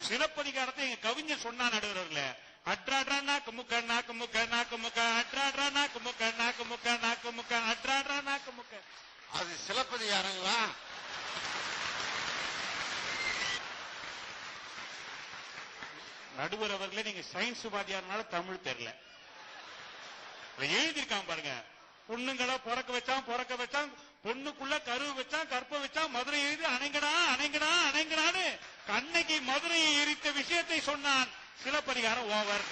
சிலப்பதிகாரத்தை எங்க கவிஞர் சொன்னா நடுவர்கள அட்ராட்ரா நாக்கு முக்க நாக்கு முக்க நாக்கு முக்க அட்ராட்ரா நாக்கு முக்க நாக்கு முக்க நாக்கு முக்க அட்ராட்ரா நாக்கு முக்க. அது சிலப்பதிகாரங்களா? நடுவர் அவர்களே, நீங்க சயின்ஸ் வாதியாரனால தமிழ் தெரியல. எழுதியிருக்கான் பாருங்க. பொண்ணுங்களை பிறக்க வச்சான் பொண்ணுக்குள்ள கருவு வச்சான் கற்ப வச்சான் மதுரை எழுதி அணைங்கடா அணைங்கடா அணைங்கடான்னு கண்ணகி மதுரையை எரித்த விஷயத்தை சொன்னான். சிலப்பதிகாரம் ஓவர்.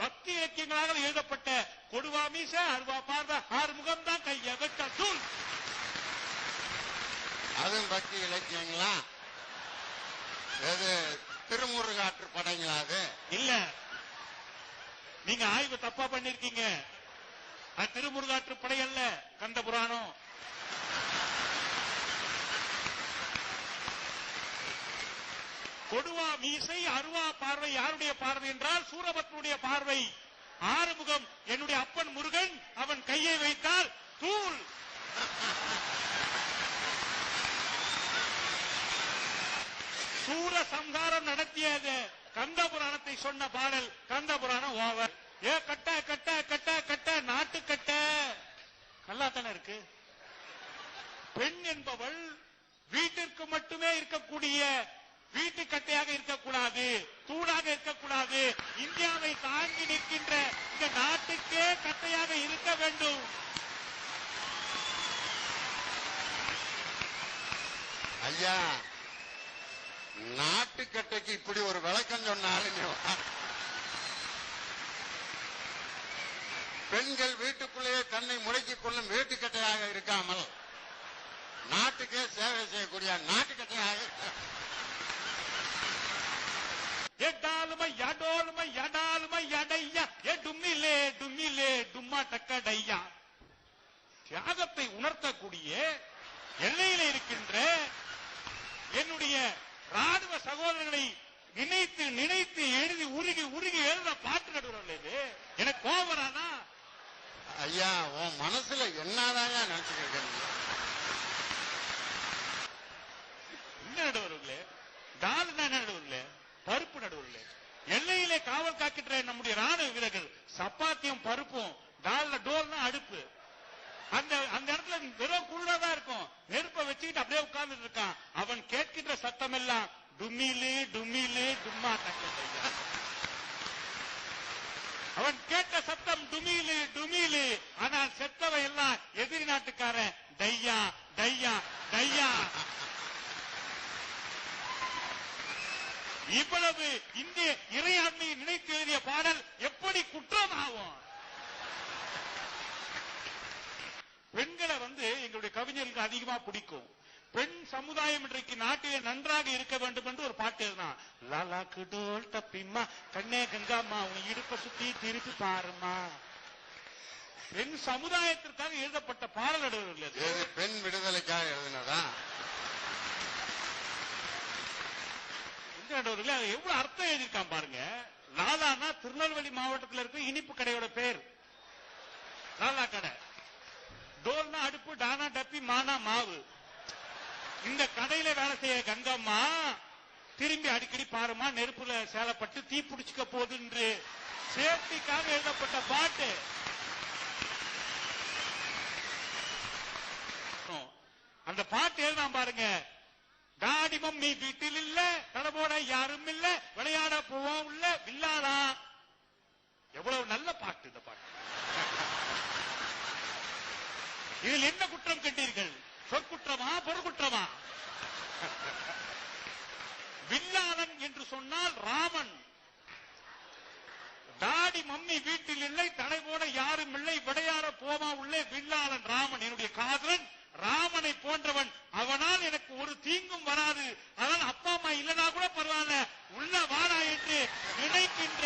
பக்தி இலக்கியங்களாக எழுதப்பட்ட கொடுவா மீச அருவா பார்வை ஆறுமுகம் தான் கைய வச்ச தூள். அதுவும் பக்தி இலக்கியங்களா? திருமுருகாற்று படைங்களா? அது இல்ல, நீங்க ஆய்வு தப்பா பண்ணிருக்கீங்க. அது திருமுருகாற்று படை அல்ல, கந்த புராணம். கொடுவா மீசை அருவா பார்வை யாருடைய பார்வை என்றால் சூரபத்மனுடைய பார்வை. ஆறுமுகம் என்னுடைய அப்பன் முருகன், அவன் கையை வைத்தால் தூள். சூர சம்ஹாரம் நடத்தியது கந்த புராணத்தை சொன்ன பாடல். கந்த புராணம் ஓவர். ஏ கட்ட கட்ட கட்ட கட்ட நாட்டு கட்ட நல்லாத்தானே இருக்கு. பெண் என்பவள் வீட்டிற்கு மட்டுமே இருக்கக்கூடிய வீட்டு கட்டையாக இருக்கக்கூடாது, தூணாக இருக்கக்கூடாது. இந்தியாவை தாங்கி நிற்கின்ற இந்த நாட்டுக்கே கட்டையாக இருக்க வேண்டும். ஐயா, நாட்டுக்கட்டைக்கு இப்படி ஒரு விளக்கம் சொன்னாலும் பெண்கள் வீட்டுக்குள்ளேயே தன்னை முடக்கிக் கொள்ளும் வீட்டுக்கட்டையாக இருக்காமல் நாட்டுக்கே சேவை செய்யக்கூடிய நாட்டுக்கட்டையாக எட்டாலுமை எடோலுமை எடாலுமை எடையா டும்மிலே டும்மிலே டும்மா டக்கடையா. தியாகத்தை உணர்த்தக்கூடிய எல்லையில இருக்கின்ற என்னுடைய ராணுவ சகோதரர்களை நினைத்து நினைத்து எழுதி உருகி உருகி எழுத பாட்டு நடுவர்கள். இது எனக்கு கோபரானா? ஐயா, உன் மனசுல என்னதான் நினைச்சுக்க நடுவர்களே. டால் நடுவர்களே, பருப்பு நடுவர்களே. எல்லையிலே காவல் காக்கின்ற நம்முடைய ராணுவ வீரர்கள் சப்பாத்தியும் பருப்பும் டால்ல டோல்னா அடுப்பு. அந்த இடத்துல வெறும் குள்ளதான் இருக்கும். நெருப்பை வச்சுக்கிட்டு அப்படியே உட்கார்ந்துட்டு இருக்கான். அவன் கேட்கின்ற சத்தம் எல்லாம் டும்மிலு டும்மிலு டும்மா டக்கடையா. அவன் கேட்ட சத்தம் டுமிலு டுமிலு. ஆனால் செத்தவை எல்லாம் எதிரி நாட்டுக்காரன் டையா டையா டையா. இவ்வளவு இந்திய இறையாண்மையை நினைத்து எழுதிய பாடல் எப்படி குற்றமாகும்? பெண்களை எங்களுடைய கவிஞர்களுக்கு அதிகமா பிடிக்கும். பெண் சமுதாயம் இன்றைக்கு நாட்டிலே நன்றாக இருக்க வேண்டும் என்று ஒரு பாட்டு எழுதினான். லாலாக்கு டோல் தப்பிம்மா கண்ணே கங்காம்மா உன் இடுப்ப சுத்தி திருப்பி பாருமா. பெண் சமுதாயத்திற்காக எழுதப்பட்ட பாடல் நடுவர்கள். பெண் விடுதலைக்காக எழுதினதா? நடுவர்கள் அது எவ்வளவு அர்த்தம் எழுதியிருக்கான் பாருங்க. லாலானா திருநெல்வேலி மாவட்டத்தில் இருக்கிற இனிப்பு கடையோட பேர் லாலா கடை. டோல்னா அடுப்பு, டானா டப்பி, மானா மாவு. இந்த கடையில வேலை செய்ய கங்கம்மா திரும்பி அடிக்கடி பாருமா நெருப்புல சேலப்பட்டு தீ பிடிச்சுக்க போகுது என்று சேஃப்டிக்காக எழுதப்பட்ட பாட்டு. அந்த பாட்டு எழுதாம் பாருங்க. டாடி மம்மி வீட்டில் இல்ல, தடபோட யாரும் இல்ல, விளையாட போவோம் உள்ள வில்லாடா. எவ்வளவு நல்ல பாட்டு இந்த பாட்டு. இதில் என்ன குற்றம் கண்டீர்கள்? சொற்குற்றமா பொருட்குற்றமா? வில்லாளன் என்று சொன்னால் ராமன். டாடி மம்மி வீட்டில் இல்லை, தலைபோட யாரும் இல்லை, விளையாட போமா உள்ளே வில்லாளன் ராமன். என்னுடைய காதலன் ராமனை போன்றவன். அவனால் எனக்கு ஒரு தீங்கும் வராது. அதனால் அப்பா அம்மா இல்லனா கூட பரவாயில்ல, உள்ள வாடா என்று நினைக்கின்ற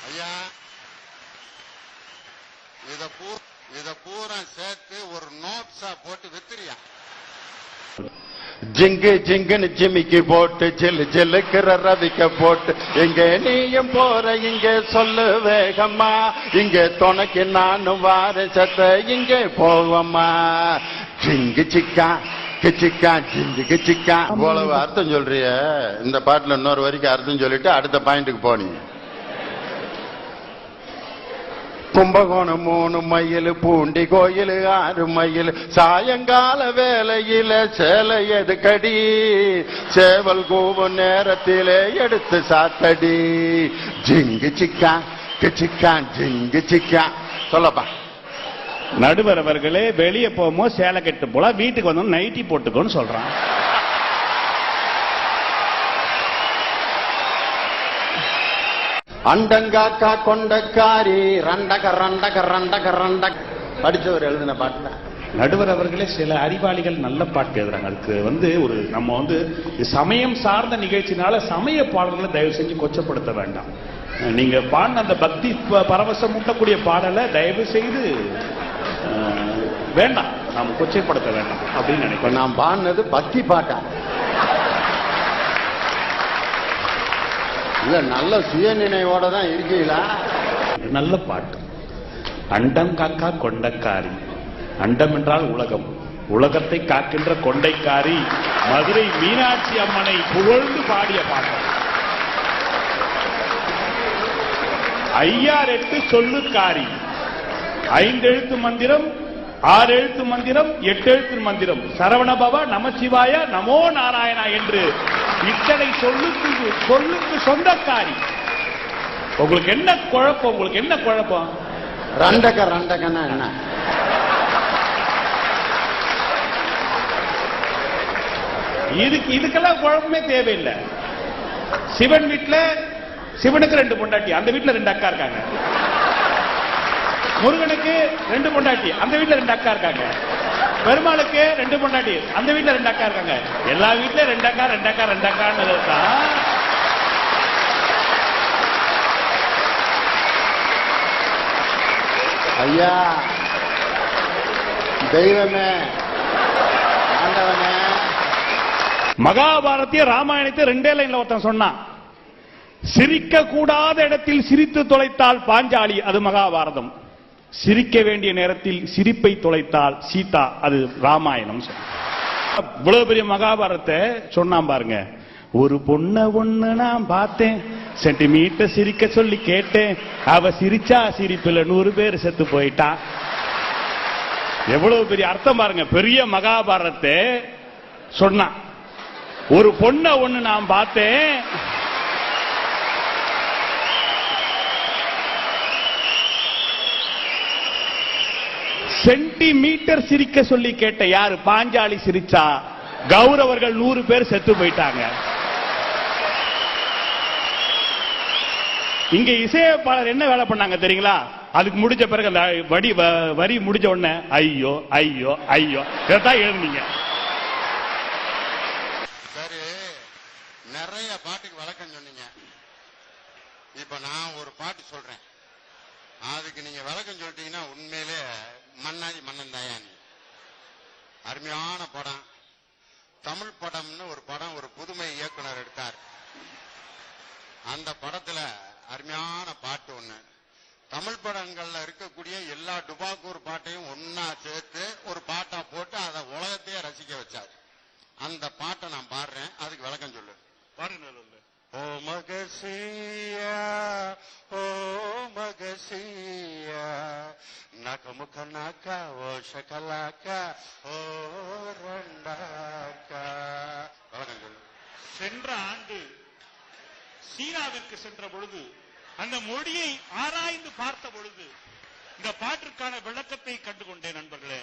ஐயா, இத பூரா சேர்த்து ஒரு நோட்ஸா போட்டு வித்துறியா? ஜிங்கு ஜிங்குன்னு ஜிமிக்கி போட்டு ஜெல்லு ஜெல்லுக்கிற ரவிக்க போட்டு எங்க நீயும் போற இங்க சொல்லு வேகம்மா, இங்க துணைக்கு நானும் வார சத்த இங்க போவம்மா. ஜிங்கு சிக்கா கிச்சிக்கா ஜிங்கு கிச்சிக்கா. இவ்வளவு அர்த்தம் சொல்றிய, இந்த பாட்டுல இன்னொரு வரைக்கும் அர்த்தம் சொல்லிட்டு அடுத்த பாயிண்ட்டுக்கு போனீங்க. கும்பகோணம் 3 மைல், பூண்டி கோயில் 6 மைல், சாயங்கால வேலையில சேலை எதுக்கடி, சேவல் கூவும் நேரத்திலே எடுத்து சாத்தடி. ஜிங்கு சிக்கா கிச்சிக்கா ஜிங்கு சிக்கா. சொல்லப்பா. நடுவர் அவர்களே, வெளியே போகும்போது சேலை கட்டு போல, வீட்டுக்கு வந்தோம் நைட்டி போட்டுக்கோன்னு சொல்றான். அண்டங்காக்கா கொண்டக்காரி ரண்டக ரண்டக ரண்டக ரண்டக. படிச்சவர் எழுதின பாட்டுல. நடுவர் அவர்களே, சில அறிவாளிகள் நல்ல பாட்டு எழுதுறாங்க. அதுக்கு ஒரு நம்ம சமயம் சார்ந்த நிகழ்ச்சினால சமய பாடல்களை தயவு செஞ்சு கொச்சப்படுத்த வேண்டாம். நீங்க பாடின அந்த பக்தி பரவசம் மூட்டக்கூடிய பாடலை தயவு செய்து வேண்டாம், நாம் கொச்சைப்படுத்த வேண்டாம் அப்படின்னு நினைக்கிறேன். நான் பாடினது பக்தி பாட்டா இல்ல, நல்ல சுய நினைவோட தான் இருக்கீங்களா? நல்ல பாட்டு. அண்டம் காக்கா கொண்டக்காரி. அண்டம் என்றால் உலகம், உலகத்தை காக்கின்ற கொண்டைக்காரி மதுரை மீனாட்சி அம்மனை புகழ்ந்து பாடிய பாட்டு. 5 சொல்லுக்காரி. 5 எழுத்து மந்திரம், 6 எழுத்து மந்திரம், 8 எழுத்து மந்திரம். சரவணபவா, நமசிவாய, நமோ நாராயணா என்று இத்தனை சொல்லுக்கு சொந்தக்காரி. உங்களுக்கு என்ன குழப்பம்? உங்களுக்கு என்ன குழப்பம்? ரண்டக ரண்டகன்னா என்ன? இதுக்கெல்லாம் குழப்பமே தேவையில்லை. சிவன் வீட்டுல சிவனுக்கு 2 பொண்டாட்டி, அந்த வீட்டுல 2 அக்கா இருக்காங்க. முருகனுக்கு 2 பொண்டாட்டி, அந்த வீட்டுல 2 அக்கா இருக்காங்க. பெருமாளுக்கு 2 பொண்டாட்டி, அந்த வீட்டுல 2 அக்கா இருக்காங்க. எல்லா வீட்டுல 2 அக்கா 2 அக்கா 2 அக்கான்னு தான். ஐயா, தெய்வமே, ஆண்டவனே. மகாபாரதிய ராமாயணத்தை 2 லைன்ல ஒருத்தன் சொன்னான். சிரிக்க கூடாத இடத்தில் சிரித்து தொலைத்தால் பாஞ்சாலி, அது மகாபாரதம். சிரிக்க வேண்டிய நேரத்தில் சிரிப்பை தொலைத்தால் சீதா, அது ராமாயணம். இவ்வளவு பெரிய மகாபாரத்தை சொன்னான் பாருங்க. ஒரு பொண்ண ஒண்ணு நான் பார்த்தேன், சென்டிமீட்டர் சிரிக்க சொல்லி கேட்டேன், அவ சிரிச்சா சிரிப்புல 100 பேர் செத்து போயிட்டா. எவ்வளவு பெரிய அர்த்தம் பாருங்க. பெரிய மகாபாரத்தை சொன்னான். ஒரு பொண்ண ஒண்ணு நான் பார்த்தேன், சென்டிமீட்டர் சிரிக்க சொல்லி கேட்ட யாரு? பாஞ்சாலி சிரிச்சா, கௌரவர்கள் 100 பேர் செத்து போயிட்டாங்க. இங்க இசையமைப்பாளர் என்ன வேலை பண்ணாங்க தெரியுங்களா? அதுக்கு முடிஞ்ச பிறகு அந்த வரி முடிஞ்ச உடனே ஐயோ ஐயோ ஐயோ இதான் எழுதுனீங்க. சரி, நிறைய பாட்டுக்கு விளக்கம் சொன்னீங்க. இப்ப நான் ஒரு பாட்டு சொல்றேன், அதுக்கு நீங்க விளக்கம் சொல்லிட்டீங்கன்னா உண்மையிலே மன்னாதி மன்னன் தாயானி. அருமையான படம், தமிழ் படம்னு ஒரு படம் ஒரு புதுமை இயக்குனர் எடுத்தார். அந்த படத்துல அருமையான பாட்டு ஒண்ணு. தமிழ் படங்கள்ல இருக்கக்கூடிய எல்லா டுபாக்கூர் பாட்டையும் ஒன்னா சேர்த்து ஒரு பாட்டா போட்டு அதை உலகத்தையே ரசிக்க வச்சார். அந்த பாட்டை நான் பாடுறேன், அதுக்கு விளக்கம் சொல்லு. பாருங்க. ஓ மகசியா, ஓ மகசியா, நகமுக நாக்கா, ஓ ஷகலாக்கா, ஓ ரண்டாக்கா. சென்ற ஆண்டு சீனாவிற்கு சென்ற பொழுது அந்த மொழியை ஆராய்ந்து பார்த்த பொழுது இந்த பாட்டிற்கான விளக்கத்தை கண்டுகொண்டேன் நண்பர்களே.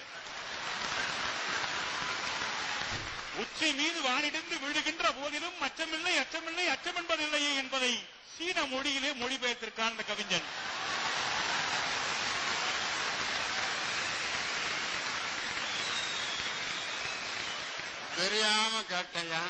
உச்சி மீது வானிடிந்து விழுகின்ற போதிலும் அச்சமில்லை அச்சமில்லை அச்சம் என்பதில்லையே என்பதை சீன மொழியிலே மொழிபெயர்த்திருக்கான் அந்த கவிஞன். தெரியாம கேட்டையா?